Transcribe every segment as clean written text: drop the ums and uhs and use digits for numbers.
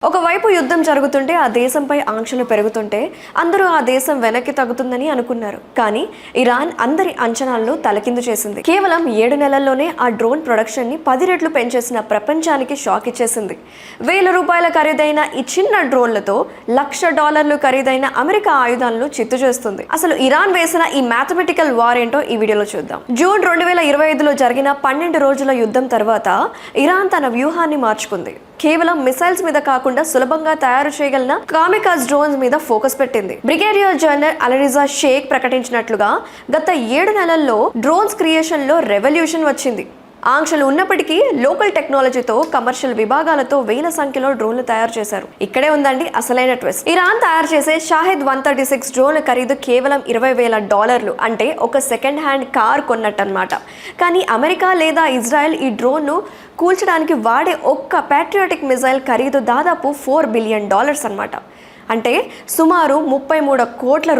ఒకవైపు యుద్ధం జరుగుతుంటే ఆ దేశంపై ఆంక్షలు పెరుగుతుంటే అందరూ ఆ దేశం వెనక్కి తగ్గుతుందని అనుకున్నారు. కానీ ఇరాన్ అందరి అంచనాలను తలకిందు చేసింది. కేవలం 7 నెలల్లోనే ఆ డ్రోన్ ప్రొడక్షన్ ని 10 రెట్లు పెంచేసిన ప్రపంచానికి షాక్ ఇచ్చేసింది. ₹1000 ఖరీదైన ఈ చిన్న డ్రోన్లతో $1,00,000 ఖరీదైన అమెరికా ఆయుధాలను చిత్తు చేస్తుంది. అసలు ఇరాన్ వేసిన ఈ మ్యాథమెటికల్ వార్ ఏంటో ఈ వీడియోలో చూద్దాం. జూన్ 2025లో జరిగిన 12 రోజుల యుద్ధం తర్వాత ఇరాన్ తన వ్యూహాన్ని మార్చుకుంది. కేవలం మిసైల్స్ మీద కాకుండా సులభంగా తయారు చేయగలిగిన కామికాజ్ డ్రోన్స్ మీద ఫోకస్ పెట్టింది. బ్రిగేడియర్ జనరల్ అలీరిజా షేక్ ప్రకటించినట్లుగా గత 7 నెలల్లో డ్రోన్స్ క్రియేషన్ లో రెవల్యూషన్ వచ్చింది. ఆంక్షలు ఉన్నప్పటికీ లోకల్ టెక్నాలజీతో కమర్షియల్ విభాగాలతో వేల సంఖ్యలో డ్రోన్లు తయారు చేశారు. ఇక్కడే ఉందండి అసలైన ట్విస్ట్. ఇరాన్ తయారు చేసే షాహిద్ 136 డ్రోన్ల ఖరీదు కేవలం $20,000, అంటే ఒక సెకండ్ హ్యాండ్ కార్ కొన్నట్టన్నమాట. కానీ అమెరికా లేదా ఇజ్రాయెల్ ఈ డ్రోన్ను కూల్చడానికి వాడే ఒక్క ప్యాట్రియాటిక్ మిసైల్ ఖరీదు దాదాపు $4 బిలియన్ అన్నమాట. అంటే సుమారు $33 కోట్ల.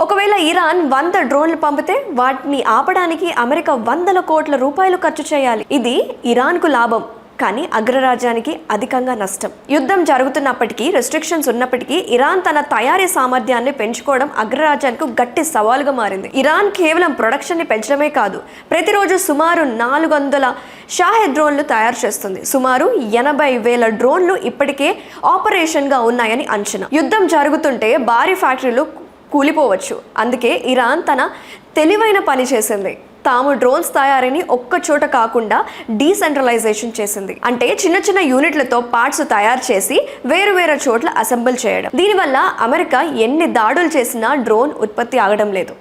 ఒకవేళ ఇరాన్ 100 డ్రోన్లు పంపితే వాటిని ఆపడానికి అమెరికా $100 కోట్ల ఖర్చు చేయాలి. ఇది ఇరాన్కు లాభం, కానీ అగ్రరాజ్యానికి అధికంగా నష్టం. యుద్ధం జరుగుతున్నప్పటికీ, రెస్ట్రిక్షన్స్ ఉన్నప్పటికీ ఇరాన్ తన తయారీ సామర్థ్యాన్ని పెంచుకోవడం అగ్రరాజ్యానికి గట్టి సవాలుగా మారింది. ఇరాన్ కేవలం ప్రొడక్షన్ ని పెంచడమే కాదు, ప్రతిరోజు సుమారు 400 షాహిద్ డ్రోన్లు తయారు చేస్తుంది. సుమారు 80,000 డ్రోన్లు ఇప్పటికే ఆపరేషన్ గా ఉన్నాయని అంచనా. యుద్ధం జరుగుతుంటే భారీ ఫ్యాక్టరీలు కూలిపోవచ్చు. అందుకే ఇరాన్ తన తెలివైన పని చేసింది. తాము డ్రోన్స్ తయారీని ఒక్క చోట కాకుండా డీసెంట్రలైజేషన్ చేసింది. అంటే చిన్న చిన్న యూనిట్లతో పార్ట్స్ తయారు చేసి వేరు చోట్ల అసెంబుల్ చేయడం. దీనివల్ల అమెరికా ఎన్ని దాడులు చేసినా డ్రోన్ ఉత్పత్తి ఆగడం లేదు.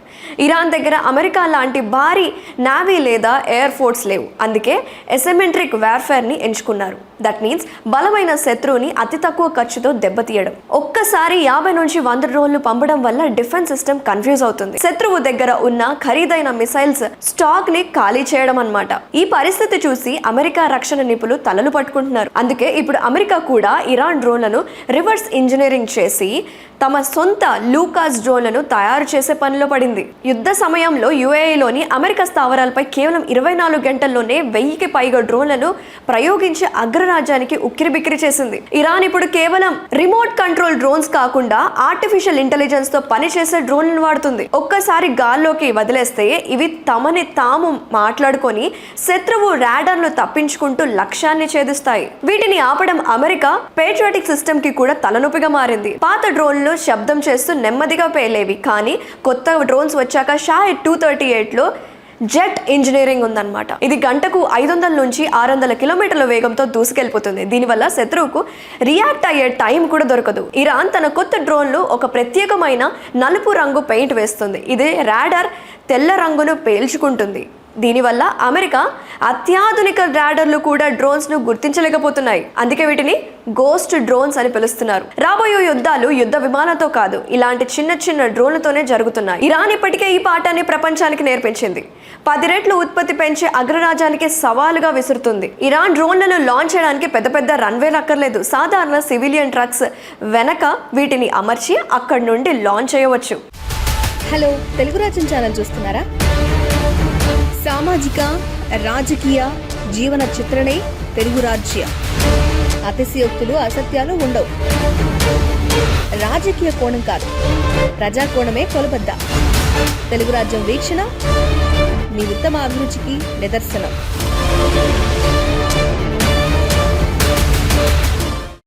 ఇరాన్ దగ్గర అమెరికా లాంటి భారీ నావీ లేదా ఎయిర్ ఫోర్స్ లేవు. అందుకే ఎసిమెట్రిక్ వార్ఫేర్ ని ఎంచుకున్నారు. దట్ మీన్స్ బలమైన శత్రువుని అతి తక్కువ ఖర్చుతో దెబ్బతీయడం. ఒక్కసారి 50 నుంచి 100 డ్రోన్లు పంపడం వల్ల డిఫెన్స్ సిస్టమ్ కన్ఫ్యూజ్ అవుతుంది. శత్రువు దగ్గర ఉన్న ఖరీదైన మిసైల్స్ స్టాక్ ని ఖాళీ చేయడం అన్నమాట. ఈ పరిస్థితి చూసి అమెరికా రక్షణ నిపుణులు తలలు పట్టుకుంటున్నారు. అందుకే ఇప్పుడు అమెరికా కూడా ఇరాన్ డ్రోన్లను రివర్స్ ఇంజనీరింగ్ చేసి తమ సొంత లూకాస్ డ్రోన్లను తయారు చేసే పనిలో పడింది. యుద్ధ సమయంలో యుఏఈలోని అమెరికా స్థావరాలపై కేవలం 24 గంటల్లోనే 1000కి పైగా డ్రోన్లను ప్రయోగించి అగ్రరాజ్యానికి ఉక్కిరిబిక్కిరి చేసింది. ఇరాన్ ఇప్పుడు కేవలం రిమోట్ కంట్రోల్ డ్రోన్స్ కాకుండా ఆర్టిఫిషియల్ ఇంటెలిజెన్స్ తో పనిచేసే డ్రోన్లను వాడుతుంది. ఒక్కసారి గాల్లోకి వదిలేస్తే ఇవి తమని తాము మాట్లాడుకొని శత్రువు రాడార్ను తప్పించుకుంటూ లక్ష్యాన్ని ఛేదిస్తాయి. వీటిని ఆపడం అమెరికా పేట్రియాటిక్ సిస్టమ్ కి కూడా తలనొప్పిగా మారింది. పాత డ్రోన్లు శబ్దం చేస్తూ నెమ్మదిగా పేలేవి, కానీ కొత్త డ్రోన్స్ వచ్చాక షాహిద్ 238లో జెట్ ఇంజనీరింగ్ ఉందన్నమాట. ఇది గంటకు 500 నుంచి 600 కిలోమీటర్ల వేగంతో దూసుకెళ్లిపోతుంది. దీనివల్ల శత్రువుకు రియాక్ట్ అయ్యే టైం కూడా దొరకదు. ఇరాన్ తన కొత్త డ్రోన్లు ఒక ప్రత్యేకమైన నలుపు రంగు పెయింట్ వేస్తుంది. ఇది రాడార్ తెల్ల రంగును పేల్చుకుంటుంది. దీనివల్ల అమెరికా అత్యాధునిక రాడర్లు కూడా డ్రోన్స్ ను గుర్తించలేకపోతున్నాయి. అందుకే వీటిని గోస్ట్ డ్రోన్స్ అని పిలుస్తున్నారు. రాబోయే యుద్ధాలు యుద్ధ విమానంతో కాదు, ఇలాంటి చిన్న చిన్న డ్రోన్లతోనే జరుగుతున్నాయి. ఇరాన్ ఇప్పటికే ఈ పాఠాన్ని ప్రపంచానికి నేర్పించింది. 10 రెట్లు ఉత్పత్తి పెంచి అగ్రరాజ్యానికి సవాలుగా విసురుతుంది. ఇరాన్ డ్రోన్లను లాంచ్ చేయడానికి పెద్ద రన్వేలు అక్కర్లేదు. సాధారణ సివిలియన్ ట్రక్స్ వెనక వీటిని అమర్చి అక్కడి నుండి లాంచ్ చేయవచ్చు. హలో, తెలుగు రాజ్యం ఛానల్ చూస్తున్నారా? సామాజిక రాజకీయ జీవన చిత్రణే తెలుగు రాజ్యం. అతిశయోక్తులు అసత్యాలు ఉండవు. రాజకీయ కోణం కాదు, ప్రజా కోణమే కొలబద్ద. తెలుగు రాజ్యం వీక్షణ మీ ఉత్తమ అభిరుచికి నిదర్శనం.